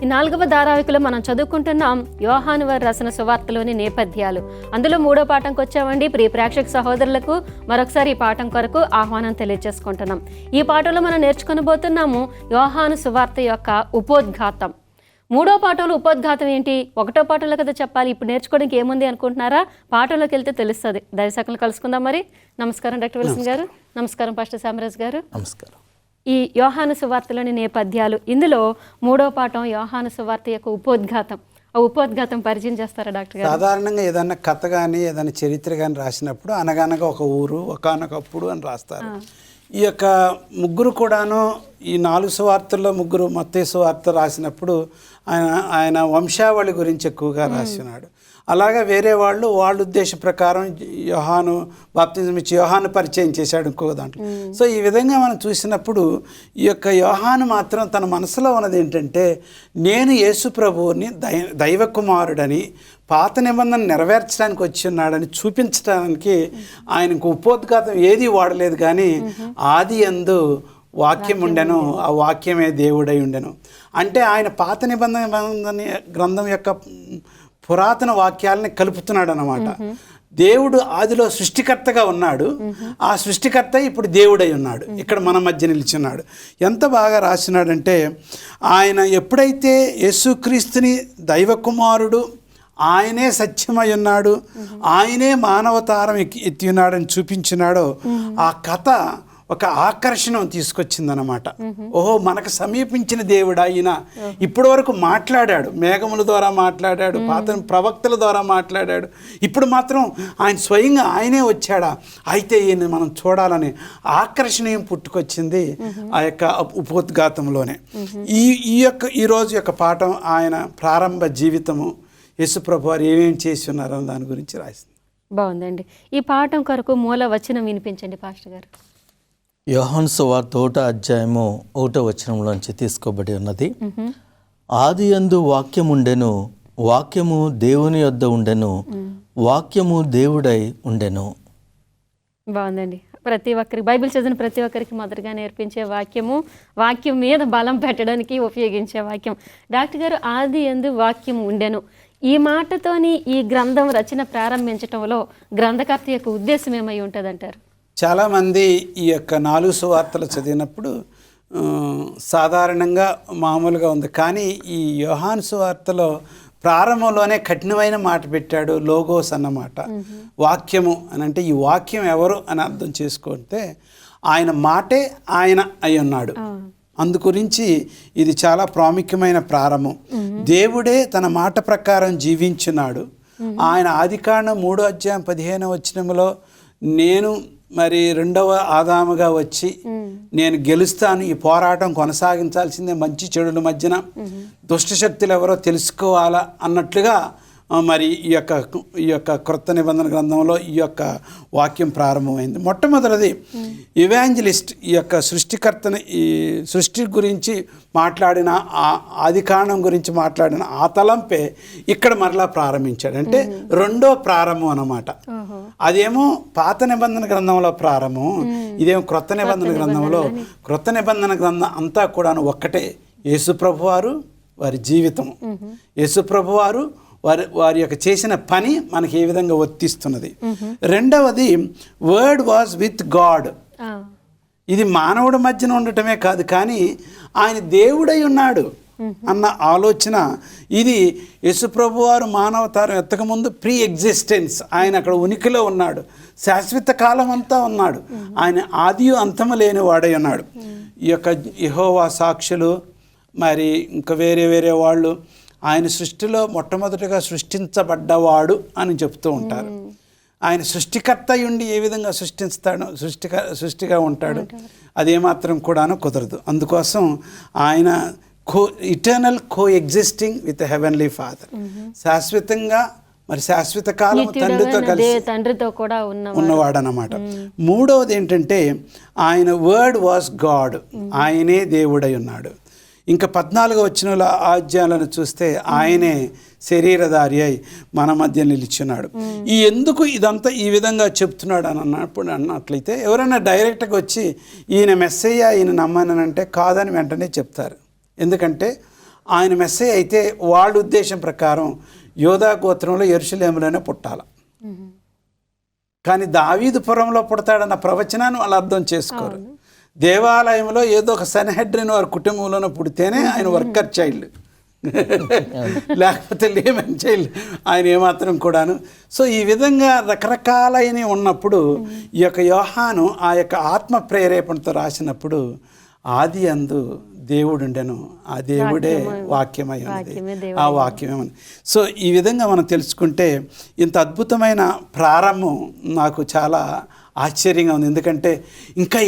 4వ ధారావాహికలో మనం చదువుకుంటున్నాం యోహాను వారు రాసిన సువార్తలోని నేపథ్యాలు. అందులో 3వ పాఠంకి వచ్చామండి. ప్రియ ప్రేక్షక సహోదరులకు మరొకసారి ఈ పాఠం కొరకు ఆహ్వానం తెలియజేసుకుంటున్నాం. ఈ పాఠంలో మనం నేర్చుకునబోతున్నాము యోహాను సువార్త యొక్క ఉపోద్ఘాతం. 3వ పాఠంలో ఉపోద్ఘాతం ఏంటి? 1వ పాఠంలో కదా చెప్పాలి. ఇప్పుడు నేర్చుకోవడానికి ఏముంది అనుకుంటున్నారా? పాఠంలోకి వెళ్తే తెలుస్తుంది. దైవశాఖలు కలుసుకుందాం. మరి నమస్కారం డాక్టర్ విల్సన్ గారు. నమస్కారం పాస్టర్ శామరాజ్ గారు. నమస్కారం. ఈ యోహాను సువార్తలోని నేపథ్యాలు, ఇందులో 3వ పాఠం యోహాను సువార్త యొక్క ఉపోద్ఘాతం. ఆ ఉపోద్ఘాతం పరిచయం చేస్తారా డాక్టర్ గారు? సాధారణంగా ఏదైనా కథ కానీ ఏదైనా చరిత్ర కానీ రాసినప్పుడు అనగనగా ఒక ఊరు ఒకానొకప్పుడు అని రాస్తారు. ఈ యొక్క ముగ్గురు కూడాను ఈ 4 సువార్తల్లో ముగ్గురు మత్తయి సువార్త రాసినప్పుడు ఆయన వంశావళి గురించి ఎక్కువగా రాసినాడు. అలాగా వేరే వాళ్ళ ఉద్దేశ ప్రకారం యోహాను బాప్తిజం ఇచ్చి యోహాను పరిచయం చేశాడు ఇంకొక దాంట్లో. సో ఈ విధంగా మనం చూసినప్పుడు ఈ యొక్క యోహాను మాత్రం తన మనసులో ఉన్నది ఏంటంటే, నేను యేసు ప్రభువుని దైవ కుమారుడని, పాత నిబంధన నెరవేర్చడానికి వచ్చి ఉన్నాడని చూపించడానికి ఆయనకు ఉపోద్ఘాతం ఏది వాడలేదు. కానీ ఆది యందు వాక్యం ఉండెను, ఆ వాక్యమే దేవుడై ఉండెను. అంటే ఆయన పాత నిబంధన గ్రంథం యొక్క పురాతన వాక్యాలని కలుపుతున్నాడు అన్నమాట. దేవుడు ఆదిలో సృష్టికర్తగా ఉన్నాడు, ఆ సృష్టికర్త ఇప్పుడు దేవుడై ఉన్నాడు, ఇక్కడ మన మధ్య నిలిచున్నాడు. ఎంత బాగా రాసినాడంటే, ఆయన ఎప్పుడైతే యేసుక్రీస్తుని దైవ కుమారుడు, ఆయనే సత్యమై ఉన్నాడు, ఆయనే మానవతారం ఎత్తి ఉన్నాడని చూపించినాడో, ఆ కథ ఒక ఆకర్షణ తీసుకొచ్చిందనమాట. ఓహో, మనకు సమీపించిన దేవుడు ఆయన. ఇప్పటి వరకు మాట్లాడాడు, మేఘముల ద్వారా మాట్లాడాడు, పాత ప్రవక్తల ద్వారా మాట్లాడాడు, ఇప్పుడు మాత్రం ఆయన స్వయంగా ఆయనే వచ్చాడా, అయితే ఈయన మనం చూడాలని ఆకర్షణీయం పుట్టుకొచ్చింది ఆ యొక్క ఉపోద్ఘాతంలోనే. ఈ రోజు యొక్క పాఠం ఆయన ప్రారంభ జీవితము, యేసుప్రభు వారు ఏమేమి చేసి ఉన్నారో దాని గురించి రాసింది. బాగుందండి. ఈ పాఠం కొరకు మూల వచనం వినిపించండి పాస్టర్ గారు. యోహాను సువార్త 1వ అధ్యాయము 1వ వచనంలోంచి తీసుకోబడి ఉన్నది. ఆది యందు వాక్యం ఉండెను, వాక్యము దేవుని యొద్ద ఉండెను, వాక్యము దేవుడై ఉండెను. బాగుందండి. ప్రతి ఒక్కరికి, బైబిల్ చదివిన ప్రతి ఒక్కరికి మొదటగా నేర్పించే వాక్యము, వాక్యం మీద బలం పెట్టడానికి ఉపయోగించే వాక్యం. డాక్టర్ గారు, ఆది యందు వాక్యం ఉండెను, ఈ మాటతోని ఈ గ్రంథం రచన ప్రారంభించటంలో గ్రంథకర్త యొక్క ఉద్దేశం ఏమై ఉంటుందంటారు? చాలామంది ఈ యొక్క 4 సువార్తలు చదివినప్పుడు సాధారణంగా మామూలుగా ఉంది, కానీ ఈ యోహాను సువార్తలో ప్రారంభంలోనే కఠినమైన మాట పెట్టాడు, లోగోస్ అన్నమాట. వాక్యము అని అంటే ఈ వాక్యం ఎవరు అని అర్థం చేసుకుంటే ఆయన మాటే ఆయన అయి ఉన్నాడు. అందుగురించి ఇది చాలా ప్రాముఖ్యమైన ప్రారంభం. దేవుడే తన మాట ప్రకారం జీవించున్నాడు. ఆయన ఆదికాండం 3వ అధ్యాయం 15వ వచనంలో, నేను మరి 2వ ఆదాముగా వచ్చి నేను గెలుస్తాను, ఈ పోరాటం కొనసాగించాల్సిందే, మంచి చెడుల మధ్యన దుష్టశక్తులు ఎవరో తెలుసుకోవాలా అన్నట్లుగా మరి ఈ యొక్క క్రొత్త నిబంధన గ్రంథంలో ఈ యొక్క వాక్యం ప్రారంభమైంది. మొట్టమొదటిది ఇవాంజలిస్ట్ ఈ యొక్క సృష్టికర్తని, ఈ సృష్టి గురించి మాట్లాడిన, ఆదికాండం గురించి మాట్లాడిన ఆ తలంపే ఇక్కడ మరలా ప్రారంభించాడు. అంటే 2వ ప్రారంభం అన్నమాట. అదేమో పాత నిబంధన గ్రంథంలో ప్రారంభం, ఇదేమో క్రొత్త నిబంధన గ్రంథంలో. క్రొత్త నిబంధన గ్రంథం అంతా కూడాను ఒక్కటే. యేసుప్రభు వారు, వారి జీవితం, యేసుప్రభు వారు వారి యొక్క చేసిన పని మనకి ఏ విధంగా వర్తిస్తున్నది. రెండవది వర్డ్ వాజ్ విత్ గాడ్. ఇది మానవుడి మధ్యన ఉండటమే కాదు, కానీ ఆయన దేవుడై ఉన్నాడు అన్న ఆలోచన. ఇది యేసుప్రభు వారు మానవతారం ఎత్తకముందు ప్రీ ఎగ్జిస్టెన్స్, ఆయన అక్కడ ఉనికిలో ఉన్నాడు, శాశ్వత కాలం అంతా ఉన్నాడు, ఆయన ఆది అంతము లేని వాడై ఉన్నాడు. ఈ యొక్క యెహోవా సాక్షులు, మరి ఇంకా వేరే వాళ్ళు ఆయన సృష్టిలో మొట్టమొదటిగా సృష్టించబడ్డవాడు అని చెప్తూ ఉంటారు. ఆయన సృష్టికర్త ఉండి ఏ విధంగా సృష్టిస్తాడు, సృష్టిగా ఉంటాడు, అదేమాత్రం కూడాను కుదరదు. అందుకోసం ఆయన eternal co existing with heavenly father, శాశ్వతంగా మరి శాశ్వత కాలం తండ్రితో కూడా ఉన్నవాడు అన్నమాట. మూడవది ఏంటంటే ఆయన వర్డ్ వాజ్ గాడ్, ఆయనే దేవుడై ఉన్నాడు. ఇంకా 14వ వచనంలో అధ్యాయాలను చూస్తే ఆయనే శరీరధారి అయి మన మధ్య నిలిచున్నాడు. ఎందుకు ఇదంతా ఈ విధంగా చెప్తున్నాడు అని అన్నట్లయితే, ఎవరైనా డైరెక్ట్గా వచ్చి ఈయన మెస్సయ్య, ఈయన నమ్మనంటే కాదని వెంటనే చెప్తారు. ఎందుకంటే ఆయన మెస్సయ్య అయితే వాళ్ళ ఉద్దేశం ప్రకారం యోధా గోత్రంలో యెరూషలేములోనే పుట్టాలి. కానీ దావీదుపురంలో పుడతాడన్న ప్రవచనాన్ని వాళ్ళు అర్థం చేసుకోరు. దేవాలయంలో ఏదో ఒక సన్హెడ్రిన్ వారి కుటుంబంలోనే పుడితేనే ఆయన వర్కర్ చైల్డ్, లేకపోతే లేమన్ చైల్డ్ ఆయన ఏమాత్రం కూడాను. సో ఈ విధంగా రకరకాలైనవి ఉన్నప్పుడు ఈ యొక్క యోహాను ఆ యొక్క ఆత్మ ప్రేరేపణతో రాసినప్పుడు ఆది అందు దేవుడుండెను, ఆ దేవుడే వాక్యమై ఉన్నది, ఆ వాక్యమే ఉంది. సో ఈ విధంగా మనం తెలుసుకుంటే ఇంత అద్భుతమైన ప్రారంభం నాకు చాలా ఆశ్చర్యంగా ఉంది. ఎందుకంటే ఇంకా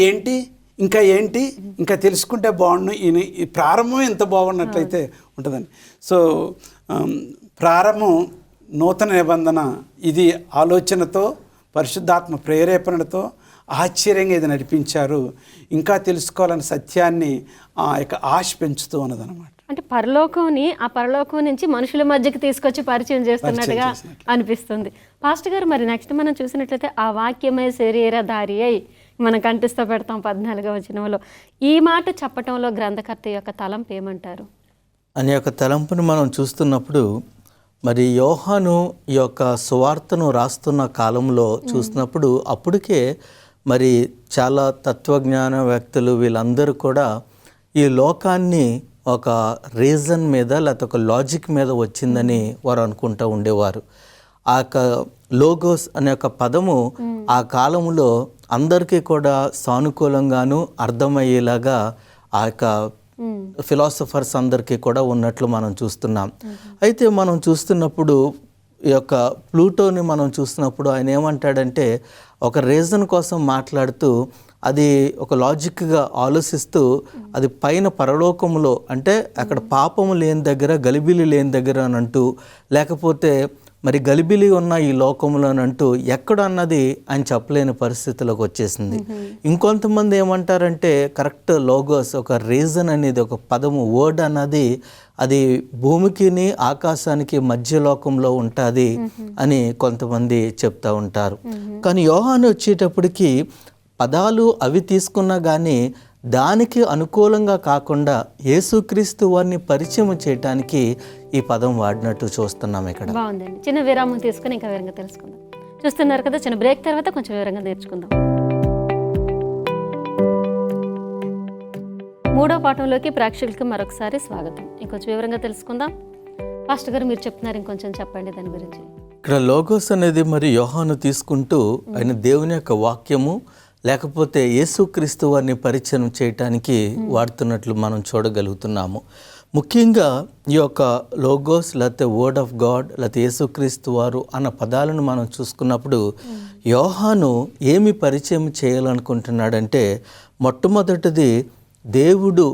ఏంటి ఇంకా తెలుసుకుంటే బాగుండు, ఈ ప్రారంభం ఎంత బాగున్నట్లయితే ఉంటుందండి. సో ప్రారంభం నూతన నిబంధన ఇది ఆలోచనతో పరిశుద్ధాత్మ ప్రేరేపణతో ఆశ్చర్యంగా ఇది నడిపించారు. ఇంకా తెలుసుకోవాలని సత్యాన్ని ఆ యొక్క ఆశ పెంచుతూ ఉన్నదన్నమాట. అంటే ఆ పరలోకం నుంచి మనుషుల మధ్యకి తీసుకొచ్చి పరిచయం చేస్తున్నట్టుగా అనిపిస్తుంది. పాస్టర్ గారు, మరి నెక్స్ట్ మనం చూసినట్లయితే ఆ వాక్యమే శరీరధారి అయి మనం కంటిస్తూ పెడతాం 14వ వచనంలో. ఈ మాట చెప్పటంలో గ్రంథకర్త యొక్క తలంపు ఏమంటారు? అనే యొక్క తలంపుని మనం చూస్తున్నప్పుడు మరి యోహాను ఈ యొక్క సువార్తను రాస్తున్న కాలంలో చూసినప్పుడు అప్పటికే మరి చాలా తత్వజ్ఞాన వ్యక్తులు వీళ్ళందరూ కూడా ఈ లోకాన్ని ఒక రీజన్ మీద లేకపోతే ఒక లాజిక్ మీద వచ్చిందని వారు అనుకుంటూ ఉండేవారు. ఆ యొక్క లోగోస్ అనే ఒక పదము ఆ కాలంలో అందరికీ కూడా సానుకూలంగాను అర్థమయ్యేలాగా ఆ యొక్క ఫిలాసఫర్స్ అందరికీ కూడా ఉన్నట్లు మనం చూస్తున్నాం. అయితే మనం చూస్తున్నప్పుడు ఈ యొక్క ప్లూటోని మనం చూస్తున్నప్పుడు ఆయన ఏమంటాడంటే ఒక రీజన్ కోసం మాట్లాడుతూ అది ఒక లాజిక్గా ఆలోచిస్తూ అది పైన పరలోకములో అంటే అక్కడ పాపము లేని దగ్గర గలిబిలి లేని దగ్గర అని అంటూ, లేకపోతే మరి గలిబిలి ఉన్న ఈ లోకంలోనంటూ ఎక్కడ అన్నది ఆయన చెప్పలేని పరిస్థితిలోకి వచ్చేసింది. ఇంకొంతమంది ఏమంటారంటే కరెక్ట్ లోగోస్ ఒక రీజన్ అనేది ఒక పదము వర్డ్ అన్నది అది భూమికిని ఆకాశానికి మధ్య లోకంలో ఉంటుంది అని కొంతమంది చెప్తా ఉంటారు. కానీ యోహాను వచ్చేటప్పటికి పదాలు అవి తీసుకున్నా కానీ దానికి అనుకూలంగా కాకుండా యేసుక్రీస్తు వారిని పరిచయం చేయడానికి ఈ పదం వాడినట్టు చూస్తున్నాం ఇక్కడ. బాగుందండి. చిన్న విరామం తీసుకుని ఇంకా వివరంగా తెలుసుకుందాం. చూస్తున్నారు కదా, చిన్న బ్రేక్ తర్వాత కొంచెం వివరంగా నేర్చుకుందాం. 3వ పాఠంలోకి ప్రేక్షకులకి మరొకసారి స్వాగతం. ఇంకొంచెం వివరంగా తెలుసుకుందాం. పాస్టర్ గారు మీరు చెప్తున్నారు, ఇంకొంచెం చెప్పండి దాని గురించి. ఇక్కడ లోగోస్ అనేది మరి యోహాను తీసుకుంటూ ఆయన దేవుని యొక్క వాక్యము లేకపోతే యేసుక్రీస్తు వారిని పరిచయం చేయటానికి వాడుతున్నట్లు మనం చూడగలుగుతున్నాము. ముఖ్యంగా ఈ యొక్క లోగోస్ లేకపోతే వర్డ్ ఆఫ్ గాడ్ లేకపోతే యేసుక్రీస్తు వారు అన్న పదాలను మనం చూసుకున్నప్పుడు యోహాను ఏమి పరిచయం చేయాలనుకుంటున్నాడంటే మొట్టమొదటిది దేవుడు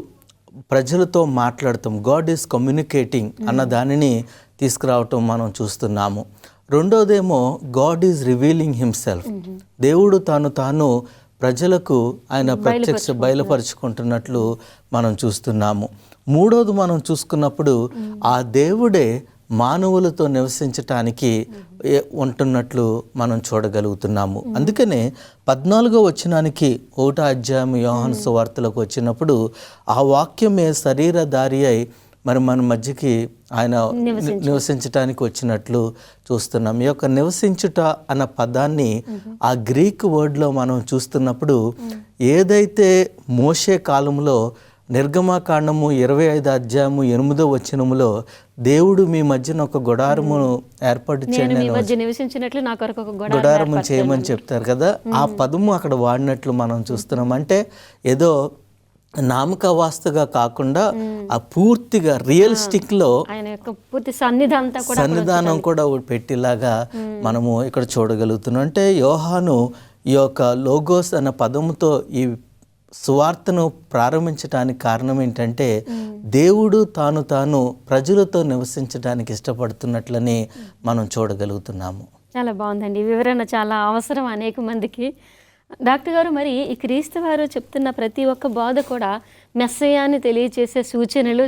ప్రజలతో మాట్లాడటం, గాడ్ ఈజ్ కమ్యూనికేటింగ్ అన్న దానిని తీసుకురావటం మనం చూస్తున్నాము. రెండోదేమో గాడ్ ఈజ్ రివీలింగ్ హిమ్సెల్ఫ్, దేవుడు తాను ప్రజలకు ఆయన బయలుపరుచుకుంటున్నట్లు మనం చూస్తున్నాము. మూడోది మనం చూసుకున్నప్పుడు ఆ దేవుడే మానవులతో నివసించటానికి ఉంటున్నట్లు మనం చూడగలుగుతున్నాము. అందుకనే 14వ వచనానికి 1వ అధ్యాయం యోహాను సువార్తలకు వచ్చినప్పుడు ఆ వాక్యమే శరీరధారి అయి మరి మన మధ్యకి ఆయన నివసించటానికి వచ్చినట్లు చూస్తున్నాం. ఈ యొక్క నివసించుట అన్న పదాన్ని ఆ గ్రీక్ వర్డ్లో మనం చూస్తున్నప్పుడు ఏదైతే మోషే కాలంలో నిర్గమకాండము 25వ అధ్యాయము 8వ వచనములో దేవుడు మీ మధ్యన ఒక గుడారమును ఏర్పాటు గుడారము చేయమని చెప్తారు కదా, ఆ పదము అక్కడ వాడినట్లు మనం చూస్తున్నాం. అంటే ఏదో నామక వాస్తుగా కాకుండా ఆ పూర్తిగా రియలిస్టిక్ లో సన్నిధానం కూడా పెట్టేలాగా మనము ఇక్కడ చూడగలుగుతున్నాం. అంటే యోహాను ఈ యొక్క లోగోస్ అన్న పదముతో ఈ సువార్తను ప్రారంభించడానికి కారణం ఏంటంటే దేవుడు తాను ప్రజలతో నివసించడానికి ఇష్టపడుతున్నట్లని మనం చూడగలుగుతున్నాము. చాలా బాగుందండి, వివరణ చాలా అవసరం అనేక మందికి. డాక్టర్ గారు, మరి ఈ క్రీస్తు వారు చెప్తున్న ప్రతి ఒక్క బోధ కూడా మెస్సయాన్ని తెలియచేసే సూచనలు,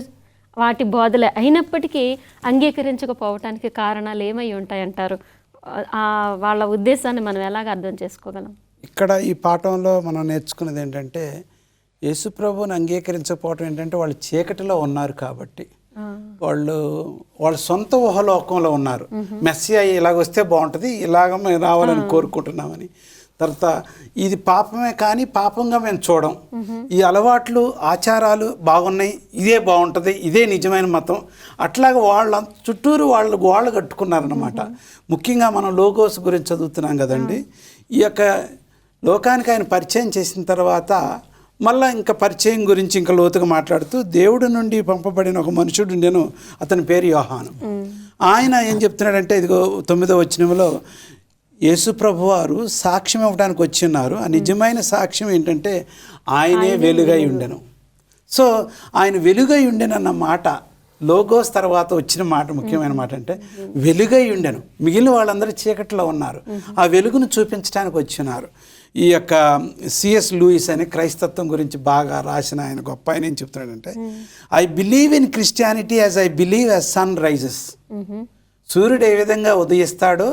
వాటి బోధలే అయినప్పటికీ అంగీకరించకపోవటానికి కారణాలు ఏమై ఉంటాయంటారు? వాళ్ళ ఉద్దేశాన్ని మనం ఎలాగ అర్థం చేసుకోగలం? ఇక్కడ ఈ పాఠంలో మనం నేర్చుకున్నది ఏంటంటే యేసుప్రభుని అంగీకరించకపోవటం ఏంటంటే వాళ్ళు చీకటిలో ఉన్నారు కాబట్టి, వాళ్ళ సొంత ఊహలోకంలో ఉన్నారు. మెస్సియా ఇలాగ వస్తే బాగుంటుంది, ఇలాగ మేము రావాలని కోరుకుంటున్నామని. తర్వాత ఇది పాపమే కానీ పాపంగా మేము చూడం, ఈ అలవాట్లు ఆచారాలు బాగున్నాయి, ఇదే బాగుంటుంది, ఇదే నిజమైన మతం, అట్లాగే వాళ్ళ చుట్టూరు వాళ్ళు కట్టుకున్నారన్నమాట. ముఖ్యంగా మనం లోగోస్ గురించి చదువుతున్నాం కదండి. ఈ యొక్క లోకానికి ఆయన పరిచయం చేసిన తర్వాత మళ్ళీ ఇంకా పరిచయం గురించి ఇంకా లోతుగా మాట్లాడుతూ, దేవుడి నుండి పంపబడిన ఒక మనుషుడు ఉండెను, అతని పేరు యోహాను. ఆయన ఏం చెప్తున్నాడంటే, ఇదిగో 9వ వచనంలో యేసు ప్రభువారు సాక్ష్యం ఇవ్వడానికి వచ్చి ఉన్నారు. ఆ నిజమైన సాక్ష్యం ఏంటంటే ఆయనే వెలుగై ఉండెను. సో ఆయన వెలుగై ఉండెనన్న మాట లోగోస్ తర్వాత వచ్చిన మాట, ముఖ్యమైన మాట అంటే వెలుగై ఉండెను. మిగిలిన వాళ్ళందరూ చీకట్లో ఉన్నారు, ఆ వెలుగును చూపించడానికి వచ్చినారు. ఈ యొక్క సిఎస్ లూయిస్ అని క్రైస్తత్వం గురించి బాగా రాసిన ఆయన గొప్ప ఆయన ఏం చెప్తున్నాడంటే, I believe in Christianity as I believe as sun rises. సూర్యుడు ఏ విధంగా ఉదయిస్తాడో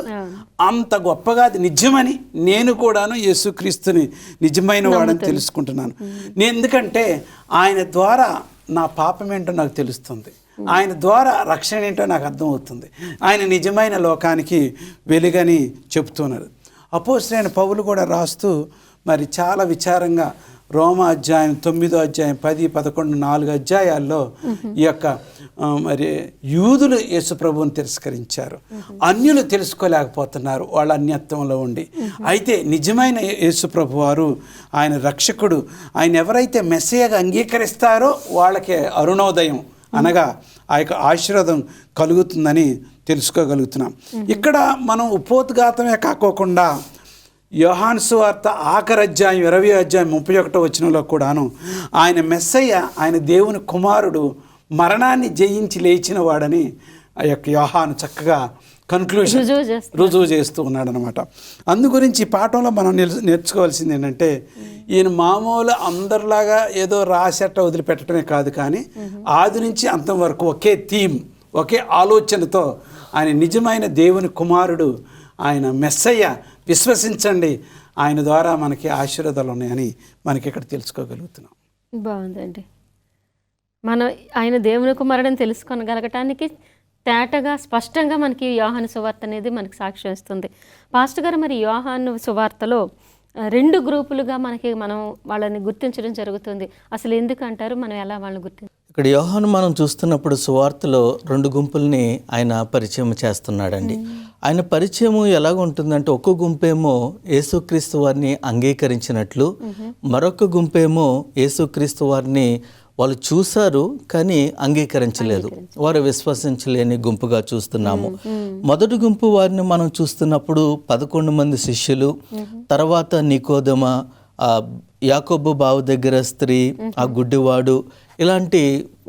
అంత గొప్పగా అది నిజమని నేను కూడాను యేసుక్రీస్తుని నిజమైన వాడని తెలుసుకుంటున్నాను. నేను ఎందుకంటే ఆయన ద్వారా నా పాపం ఏంటో నాకు తెలుస్తుంది, ఆయన ద్వారా రక్షణ ఏంటో నాకు అర్థమవుతుంది, ఆయన నిజమైన లోకానికి వెలుగని చెప్తున్నారు. అపోస్తలుడైన పౌలు కూడా రాస్తూ మరి చాలా విచారంగా రోమా అధ్యాయం 9వ అధ్యాయం 10, 11, 4 అధ్యాయాల్లో ఈ యొక్క మరి యూదులు యేసు ప్రభువుని తిరస్కరించారు, అన్యులు తెలుసుకోలేకపోతున్నారు వాళ్ళ అన్యత్వంలో ఉండి. అయితే నిజమైన యేసు ప్రభు వారు ఆయన రక్షకుడు, ఆయన ఎవరైతే మెస్సియాగా అంగీకరిస్తారో వాళ్ళకే అరుణోదయం అనగా ఆ యొక్క ఆశీర్వాదం కలుగుతుందని తెలుసుకోగలుగుతున్నాం. ఇక్కడ మనం ఉపోద్ఘాతమే కాకోకుండా యోహాను సువార్త ఆఖరి అధ్యాయం 20వ అధ్యాయం 31వ వచనంలో కూడాను ఆయన మెస్సయ్య, ఆయన దేవుని కుమారుడు, మరణాన్ని జయించి లేచిన వాడని ఆ యొక్క యోహాను చక్కగా కన్క్లూజన్ రుజువు చేస్తూ ఉన్నాడు అనమాట. అందు గురించి ఈ పాఠంలో మనం నేర్చుకోవాల్సింది ఏంటంటే, ఈయన మామూలు అందరిలాగా ఏదో రాసేట వదిలిపెట్టడమే కాదు, కానీ ఆది నుంచి అంతం వరకు ఒకే థీమ్, ఒకే ఆలోచనతో ఆయన నిజమైన దేవుని కుమారుడు, ఆయన మెస్సయ్య, విశ్వసించండి, ఆయన ద్వారా మనకి ఆశీర్వాదాలు ఉన్నాయని మనకి ఇక్కడ తెలుసుకోగలుగుతున్నాం. బాగుందండి. మనం ఆయన దేవుని కుమారుడని తెలుసుకోగలగటానికి తేటగా స్పష్టంగా మనకి యోహాను సువార్త అనేది మనకి సాక్ష్యం ఇస్తుంది. పాస్టర్ గారు, మరి యోహాను సువార్తలో 2 గ్రూపులుగా మనం వాళ్ళని గుర్తించడం జరుగుతుంది. అసలు ఎందుకంటారు, మనం ఎలా వాళ్ళని గుర్తించాలి? ఇక్కడ యోహాను మనం చూస్తున్నప్పుడు సువార్తలో 2 గుంపుల్ని ఆయన పరిచయం చేస్తున్నాడండి. ఆయన పరిచయం ఎలాగ ఉంటుందంటే, ఒక గుంపేమో యేసుక్రీస్తు వారిని అంగీకరించినట్లు, మరొక గుంపేమో యేసుక్రీస్తు వారిని వాళ్ళు చూశారు కానీ అంగీకరించలేదు, వారు విశ్వసించలేని గుంపుగా చూస్తున్నాము. మొదటి గుంపు వారిని మనం చూస్తున్నప్పుడు 11 మంది శిష్యులు, తర్వాత నికోదెమ, యాకోబు బావు దగ్గర స్త్రీ, ఆ గుడ్డివాడు, ఇలాంటి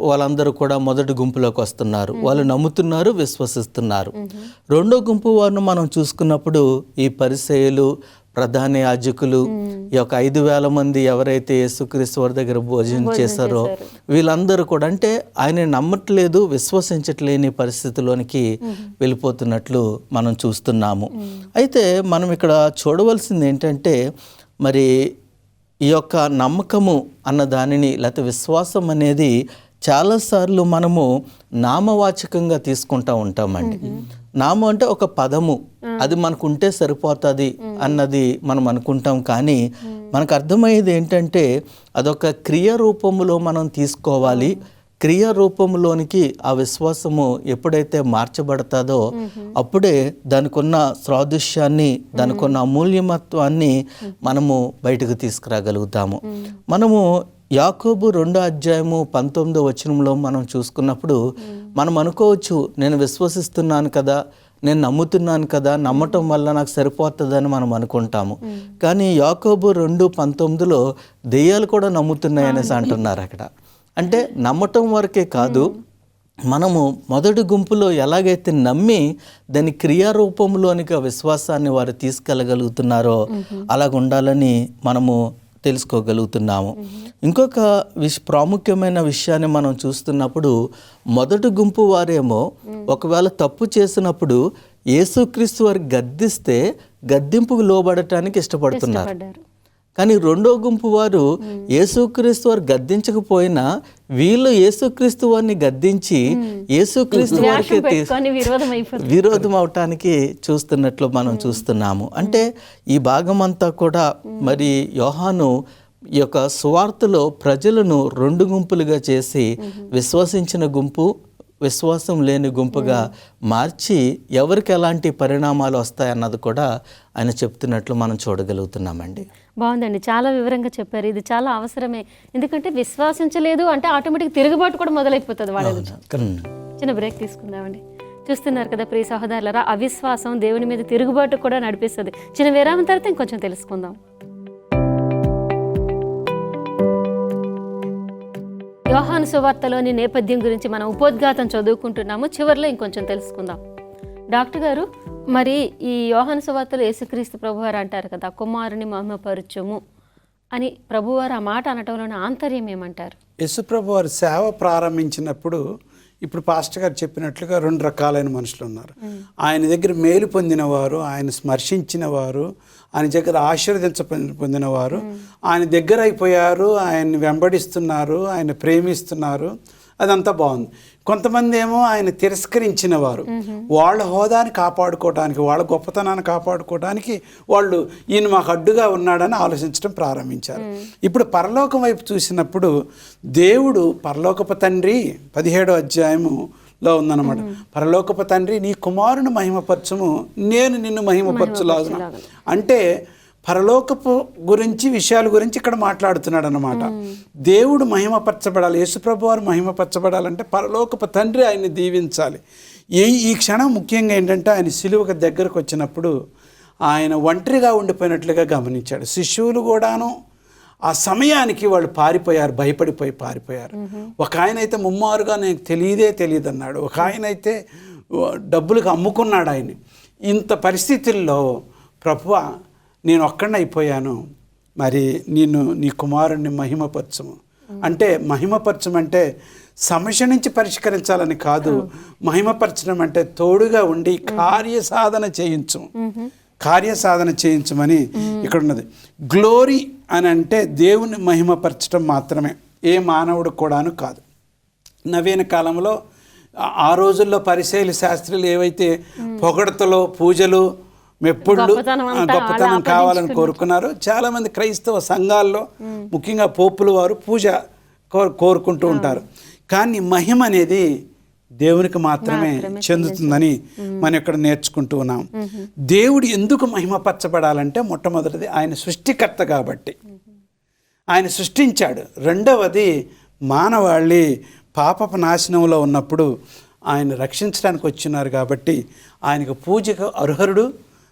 వాళ్ళందరూ కూడా మొదటి గుంపులోకి వస్తున్నారు. వాళ్ళు నమ్ముతున్నారు, విశ్వసిస్తున్నారు. రెండో గుంపు వారిని మనం చూసుకున్నప్పుడు ఈ పరిసయ్యులు, ప్రధాన యాజకులు, ఈ యొక్క 5,000 మంది ఎవరైతే యేసుక్రీస్తు వారి దగ్గర భోజనం చేశారో వీళ్ళందరూ కూడా, అంటే ఆయన నమ్మట్లేదు, విశ్వసించట్లేని పరిస్థితిలోనికి వెళ్ళిపోతున్నట్లు మనం చూస్తున్నాము. అయితే మనం ఇక్కడ చూడవలసింది ఏంటంటే, మరి ఈ యొక్క నమ్మకము అన్న దానిని, లేకపోతే విశ్వాసం అనేది చాలాసార్లు మనము నామవాచకంగా తీసుకుంటూ ఉంటామండి. నామం అంటే ఒక పదము, అది మనకు ఉంటే సరిపోతుంది అన్నది మనం అనుకుంటాం. కానీ మనకు అర్థమయ్యేది ఏంటంటే, అదొక క్రియ రూపంలో మనం తీసుకోవాలి. క్రియ రూపంలోనికి ఆ విశ్వాసము ఎప్పుడైతే మార్చబడతాదో అప్పుడే దానికి ఉన్న సాదృశ్యాన్ని, దానికి ఉన్న అమూల్యమత్వాన్ని మనము బయటకు తీసుకురాగలుగుతాము. మనము యాకోబు 2వ అధ్యాయము 19వ వచనంలో మనం చూసుకున్నప్పుడు మనం అనుకోవచ్చు, నేను విశ్వసిస్తున్నాను కదా, నేను నమ్ముతున్నాను కదా, నమ్మటం వల్ల నాకు సరిపోతుందని మనం అనుకుంటాము. కానీ యాకోబు 2:19లో దెయ్యాలు కూడా నమ్ముతున్నాయనేసి అంటున్నారు అక్కడ. అంటే నమ్మటం వరకే కాదు, మనము మొదటి గుంపులో ఎలాగైతే నమ్మి దాని క్రియారూపంలోనికి విశ్వాసాన్ని వారు తీసుకెళ్ళగలుగుతున్నారో అలాగ ఉండాలని మనము తెలుసుకోగలుగుతున్నాము. ఇంకొక ప్రాముఖ్యమైన విషయాన్ని మనం చూస్తున్నప్పుడు, మొదటి గుంపు వారేమో ఒకవేళ తప్పు చేసినప్పుడు యేసుక్రీస్తు వారికి గద్దిస్తే గద్దింపుకు లోబడటానికి ఇష్టపడుతున్నారు. కానీ రెండో గుంపు వారు యేసుక్రీస్తు వారు గద్దించకపోయినా వీళ్ళు యేసుక్రీస్తు వారిని గద్దించి యేసుక్రీస్తు వారికి విరోధం అవటానికి చూస్తున్నట్లు మనం చూస్తున్నాము. అంటే ఈ భాగం అంతా కూడా మరి యోహాను ఈ యొక్క సువార్తలో ప్రజలను రెండు గుంపులుగా చేసి విశ్వసించిన గుంపు, విశ్వాసం లేని గుంపుగా మార్చి ఎవరికి ఎలాంటి పరిణామాలు వస్తాయన్నది కూడా ఆయన చెప్తున్నట్లు మనం చూడగలుగుతున్నామండి. బాగుందండి, చాలా వివరంగా చెప్పారు. ఇది చాలా అవసరమే, ఎందుకంటే విశ్వాసించలేదు అంటే ఆటోమేటిక్ తిరుగుబాటు కూడా మొదలైపోతుంది వాళ్ళ. చిన్న బ్రేక్ తీసుకుందామండి. చూస్తున్నారు కదా ప్రియ సహోదరులారా, అవిశ్వాసం దేవుని మీద తిరుగుబాటు కూడా నడిపిస్తుంది. చిన్న విరామం తర్వాత ఇంకొంచెం తెలుసుకుందాం. యోహాను సువార్తలోని నేపథ్యం గురించి మనం ఉపోద్ఘాతం చదువుకుంటున్నాము. చివరిలో ఇంకొంచెం తెలుసుకుందాం. డాక్టర్ గారు, మరి ఈ యోహాను సువార్తలో యేసుక్రీస్తు ప్రభువారు అంటారు కదా, కుమారుని మహిమపరచుము అని ప్రభువారు ఆ మాట అనటంలోని ఆంతర్యం ఏమంటారు? యేసు ప్రభువారు సేవ ప్రారంభించినప్పుడు ఇప్పుడు పాస్టర్ గారు చెప్పినట్లుగా రెండు రకాలైన మనుషులు ఉన్నారు. ఆయన దగ్గర మేలు పొందినవారు, ఆయన స్మర్శించిన వారు, ఆయన దగ్గర పొందినవారు ఆయన దగ్గర అయిపోయారు, ఆయన్ని వెంబడిస్తున్నారు, ఆయన ప్రేమిస్తున్నారు, అదంతా బాగుంది. కొంతమంది ఏమో ఆయన తిరస్కరించిన వారు, వాళ్ళ హోదాని కాపాడుకోవడానికి, వాళ్ళ గొప్పతనాన్ని కాపాడుకోవడానికి వాళ్ళు ఈయన మాకు అడ్డుగా ఉన్నాడని ఆలోచించడం ప్రారంభించారు. ఇప్పుడు పరలోకం వైపు చూసినప్పుడు దేవుడు పరలోకపు తండ్రి 17వ అధ్యాయములో ఉందన్నమాట. పరలోకపు తండ్రి నీ కుమారుని మహిమపరచుము, నేను నిన్ను మహిమపరచులాగున అంటే పరలోకపు విషయాల గురించి ఇక్కడ మాట్లాడుతున్నాడు అన్నమాట. దేవుడు మహిమపరచబడాలి, యేసుప్రభు వారు మహిమపరచబడాలంటే పరలోకపు తండ్రి ఆయన్ని దీవించాలి. ఈ క్షణం ముఖ్యంగా ఏంటంటే ఆయన సిలువకు దగ్గరకు వచ్చినప్పుడు ఆయన ఒంటరిగా ఉండిపోయినట్లుగా గమనించాడు. శిష్యులు కూడాను ఆ సమయానికి వాళ్ళు పారిపోయారు, భయపడిపోయి పారిపోయారు. ఒక ఆయన అయితే ముమ్మారుగా నాకు తెలియదు అన్నాడు. ఒక ఆయన అయితే డబ్బులకు అమ్ముకున్నాడు ఆయన్ని. ఇంత పరిస్థితుల్లో ప్రభువా నేను ఒక్కడిని అయిపోయాను, మరి నీ కుమారుణ్ణి మహిమపరచము అంటే, మహిమపరచం అంటే సమస్య నుంచి పరిష్కరించాలని కాదు, మహిమపరచడం అంటే తోడుగా ఉండి కార్యసాధన చేయించమని ఇక్కడ ఉన్నది. గ్లోరీ అని అంటే దేవుని మహిమపరచడం మాత్రమే, ఏ మానవుడు కూడాను కాదు. నవీన కాలంలో ఆ రోజుల్లో పరిసయ్యులు శాస్త్రులు ఏవైతే పొగడతలో పూజలు మెప్పుళ్ళు గొప్పతనం కావాలని కోరుకున్నారు. చాలామంది క్రైస్తవ సంఘాల్లో ముఖ్యంగా పోపుల వారు పూజ కోరుకుంటూ ఉంటారు. కానీ మహిమ అనేది దేవునికి మాత్రమే చెందుతుందని మనం ఇక్కడ నేర్చుకుంటూ ఉన్నాం. దేవుడు ఎందుకు మహిమపరచబడాలంటే మొట్టమొదటిది ఆయన సృష్టికర్త కాబట్టి ఆయన సృష్టించాడు. రెండవది మానవాళి పాపపు నాశనంలో ఉన్నప్పుడు ఆయన రక్షించడానికి వచ్చినారు కాబట్టి ఆయనకు పూజకు అర్హుడు,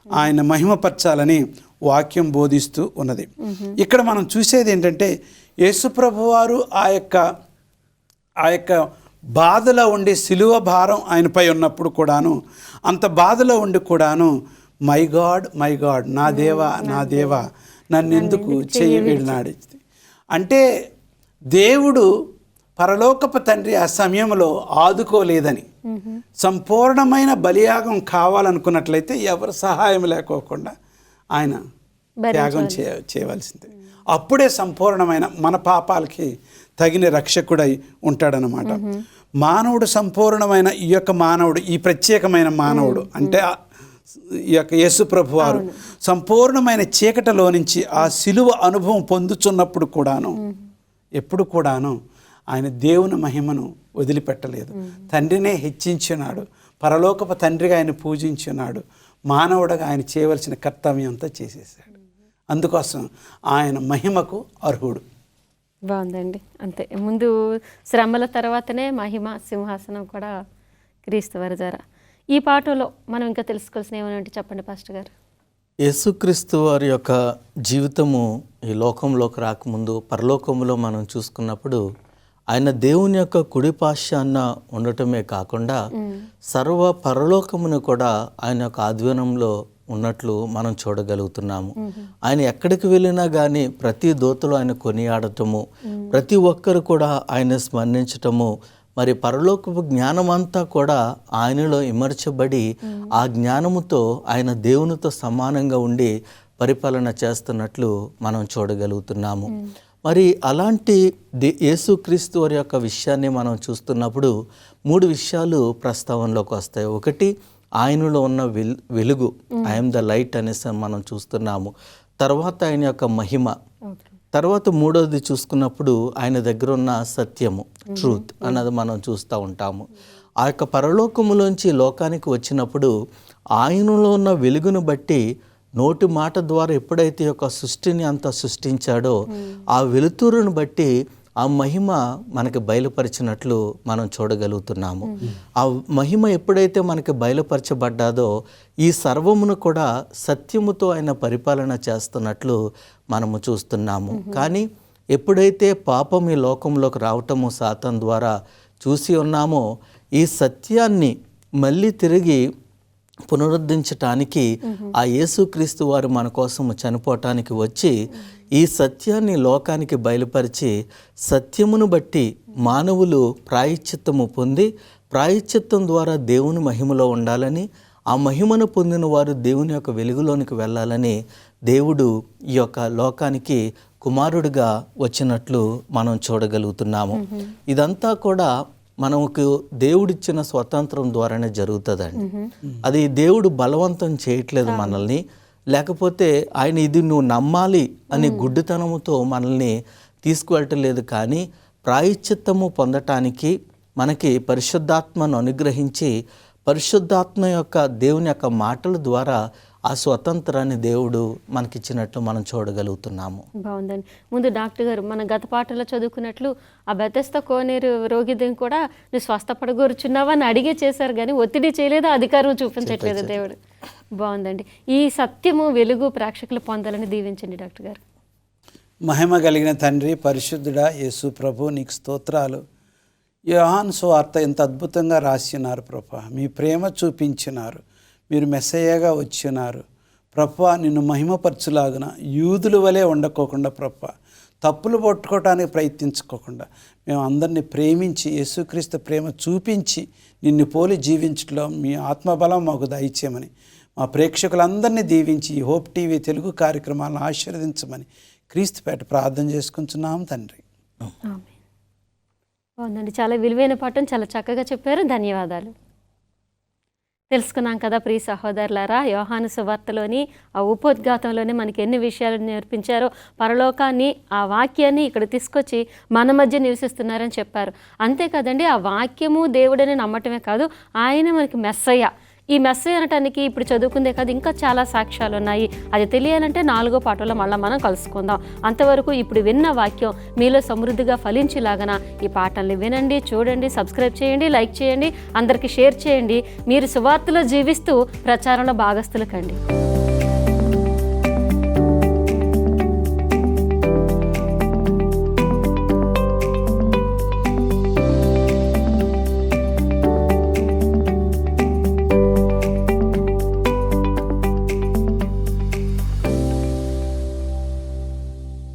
ఆయన మహిమపరచాలని వాక్యం బోధిస్తూ ఉన్నది. ఇక్కడ మనం చూసేది ఏంటంటే యేసుప్రభు వారు ఆ యొక్క బాధలో ఉండి సిలువ భారం ఆయనపై ఉన్నప్పుడు కూడాను, అంత బాధలో ఉండి కూడాను మై గాడ్ నా దేవా నన్నెందుకు చెయ్యి విడినాడు అంటే, దేవుడు పరలోకపు తండ్రి ఆ సమయంలో ఆదుకోలేదని, సంపూర్ణమైన బలియాగం కావాలనుకున్నట్లయితే ఎవరు సహాయం లేకోకుండా ఆయన త్యాగం చేయవలసిందే. అప్పుడే సంపూర్ణమైన మన పాపాలకి తగిన రక్షకుడై ఉంటాడనమాట. మానవుడు సంపూర్ణమైన ఈ ప్రత్యేకమైన మానవుడు అంటే ఈ యొక్క యేసుప్రభు వారు సంపూర్ణమైన చీకటిలో నుంచి ఆ సిలువ అనుభవం పొందుతున్నప్పుడు కూడాను ఎప్పుడు కూడాను ఆయన దేవుని మహిమను వదిలిపెట్టలేదు. తండ్రినే హెచ్చించున్నాడు, పరలోకపు తండ్రిగా ఆయన పూజించున్నాడు, మానవుడిగా ఆయన చేయవలసిన కర్తవ్యం అంతా చేసేసాడు. అందుకోసం ఆయన మహిమకు అర్హుడు. బాగుందండి. అంతే, ముందు శ్రమల తర్వాతనే మహిమ సింహాసనం కూడా క్రీస్తు వారి ద్వారా. ఈ పాఠంలో మనం ఇంకా తెలుసుకోవాల్సిన ఏమైనా చెప్పండి పాస్టర్ గారు. యేసుక్రీస్తు వారి యొక్క జీవితము ఈ లోకంలోకి రాకముందు పరలోకంలో మనం చూసుకున్నప్పుడు ఆయన దేవుని యొక్క కుడి పార్శ్వాన ఉండటమే కాకుండా సర్వ పరలోకమును కూడా ఆయన యొక్క ఆధ్వర్యంలో ఉన్నట్లు మనం చూడగలుగుతున్నాము. ఆయన ఎక్కడికి వెళ్ళినా కానీ ప్రతి దూతలు ఆయన కొనియాడటము, ప్రతి ఒక్కరు కూడా ఆయన స్మరించటము, మరి పరలోకపు జ్ఞానమంతా కూడా ఆయనలో ఇమర్చబడి ఆ జ్ఞానముతో ఆయన దేవునితో సమానంగా ఉండి పరిపాలన చేస్తున్నట్లు మనం చూడగలుగుతున్నాము. మరి అలాంటి యేసుక్రీస్తు వారి యొక్క విషయాన్ని మనం చూస్తున్నప్పుడు 3 విషయాలు ప్రస్తావనలోకి వస్తాయి. ఒకటి, ఆయనలో ఉన్న వెలుగు, ఐఎమ్ ద లైట్ అనేసి మనం చూస్తున్నాము. తర్వాత ఆయన యొక్క మహిమ, తర్వాత 3వది చూసుకున్నప్పుడు ఆయన దగ్గర ఉన్న సత్యము, ట్రూత్ అన్నది మనం చూస్తూ ఉంటాము. ఆ యొక్క పరలోకములోంచి లోకానికి వచ్చినప్పుడు ఆయనలో ఉన్న వెలుగును బట్టి నోటి మాట ద్వారా ఎప్పుడైతే ఒక సృష్టిని అంతా సృష్టించాడో ఆ వెలుతురును బట్టి ఆ మహిమ మనకి బయలుపరిచినట్లు మనం చూడగలుగుతున్నాము. ఆ మహిమ ఎప్పుడైతే మనకి బయలుపరచబడ్డాదో ఈ సర్వమును కూడా సత్యముతో ఆయన పరిపాలన చేస్తున్నట్లు మనము చూస్తున్నాము. కానీ ఎప్పుడైతే పాపం ఈ లోకంలోకి రావటము సాతాను ద్వారా చూసి ఉన్నామో, ఈ సత్యాన్ని మళ్ళీ తిరిగి పునరుద్ధరించటానికి ఆ యేసుక్రీస్తు వారు మన కోసం చనిపోవటానికి వచ్చి ఈ సత్యాన్ని లోకానికి బయలుపరిచి సత్యమును బట్టి మానవులు ప్రాయశ్చిత్తము పొంది ప్రాయశ్చిత్తం ద్వారా దేవుని మహిమలో ఉండాలని, ఆ మహిమను పొందిన వారు దేవుని యొక్క వెలుగులోనికి వెళ్ళాలని దేవుడు ఈ యొక్క లోకానికి కుమారుడిగా వచ్చినట్లు మనం చూడగలుగుతున్నాము. ఇదంతా కూడా మనకు దేవుడిచ్చిన స్వతంత్రం ద్వారానే జరుగుతుందండి. అది దేవుడు బలవంతం చేయట్లేదు మనల్ని, లేకపోతే ఆయన ఇది నువ్వు నమ్మాలి అని గుడ్డితనముతో మనల్ని తీసుకువెళ్ళటలేదు. కానీ ప్రాయశ్చిత్తము పొందటానికి మనకి పరిశుద్ధాత్మను అనుగ్రహించి పరిశుద్ధాత్మ యొక్క దేవుని యొక్క మాటల ద్వారా ఆ స్వతంత్రాన్ని దేవుడు మనకిచ్చినట్లు మనం చూడగలుగుతున్నాము. బాగుందండి. ముందు డాక్టర్ గారు మన గత పాఠంలో చదువుకున్నట్లు ఆ బెతెస్దా కోనేరు రోగిని కూడా నువ్వు స్వస్థపడగోరుచున్నావా అని అడిగే చేశారు, కానీ ఒత్తిడి చేయలేదు, అధికారం చూపించట్లేదు దేవుడు. బాగుందండి. ఈ సత్యము వెలుగు ప్రేక్షకులు పొందాలని దీవించండి డాక్టర్ గారు. మహిమ కలిగిన తండ్రి, పరిశుద్ధుడా యేసు ప్రభు, నీకు స్తోత్రాలు. యోహాను సువార్త ఎంత అద్భుతంగా రాసినారు ప్రభా. మీ ప్రేమ చూపించినారు, మీరు మెస్సయ్యగా వచ్చినారు ప్రభా. నిన్ను మహిమపరచులాగున యూదుల వలె ఉండకోకుండా ప్రభా, తప్పులు పట్టుకోవడానికి ప్రయత్నించుకోకుండా మేము అందరినీ ప్రేమించి యేసుక్రీస్తు ప్రేమ చూపించి నిన్ను పోలి జీవించడంలో మీ ఆత్మబలం మాకు దయచేయమని మా ప్రేక్షకులందరినీ దీవించి ఈ హోప్ టీవీ తెలుగు కార్యక్రమాలను ఆశీర్వదించమని క్రీస్తుపేట ప్రార్థన చేసుకుంటున్నాం తండ్రి. బాగుందండి. చాలా విలువైన పాఠం చాలా చక్కగా చెప్పారు. ధన్యవాదాలు. తెలుసుకున్నాం కదా ప్రియ సహోదరులారా, యోహాను సువార్తలోని ఆ ఉపోద్ఘాతంలోనే మనకి ఎన్ని విషయాలు నేర్పించారో, పరలోకాన్ని ఆ వాక్యాన్ని ఇక్కడ తీసుకొచ్చి మన మధ్య నివసిస్తున్నారని చెప్పారు. అంతే కదండి, ఆ వాక్యము దేవుడని నమ్మటమే కాదు, ఆయన మనకి మెస్సయ్య. ఈ మెస్సయ్య అనటానికి ఇప్పుడు చదువుకుందే కాదు, ఇంకా చాలా సాక్ష్యాలు ఉన్నాయి. అది తెలియాలంటే 4వ పాఠంలో మళ్ళీ మనం కలుసుకుందాం. అంతవరకు ఇప్పుడు విన్న వాక్యం మీలో సమృద్ధిగా ఫలించేలాగన ఈ పాఠాలను వినండి, చూడండి, సబ్స్క్రైబ్ చేయండి, లైక్ చేయండి, అందరికీ షేర్ చేయండి. మీరు సువార్తలో జీవిస్తూ ప్రచారంలో భాగస్థులు కండి.